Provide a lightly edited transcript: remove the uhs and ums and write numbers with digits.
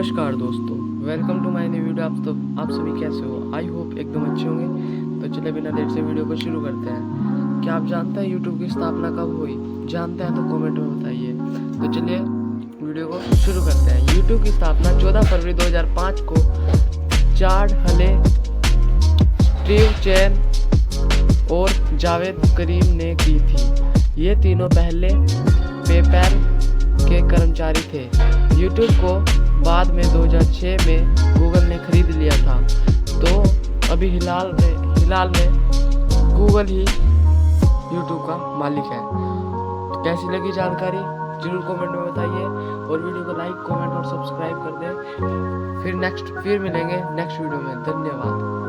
नमस्कार दोस्तों, welcome to my new video. आप सभी कैसे हो? आई होप एकदम अच्छे होंगे। तो चलिए बिना देर से वीडियो को शुरू करते हैं। क्या आप जानते हैं YouTube की स्थापना कब हुई? जानते हैं तो कमेंट में बताइए। तो चलिए वीडियो को शुरू करते हैं। YouTube की स्थापना 14 फरवरी 2005 को चार्ड हले, स्टीव चैन और जावेद करीम ने की थी। ये तीनों पहले पेपैल के कर्मचारी थे। YouTube को बाद में 2006 में गूगल ने खरीद लिया था। तो अभी हिलाल में गूगल ही YouTube का मालिक है। तो कैसी लगी जानकारी जरूर कमेंट में बताइए और वीडियो को लाइक, कमेंट और सब्सक्राइब कर दें। फिर मिलेंगे नेक्स्ट वीडियो में। धन्यवाद।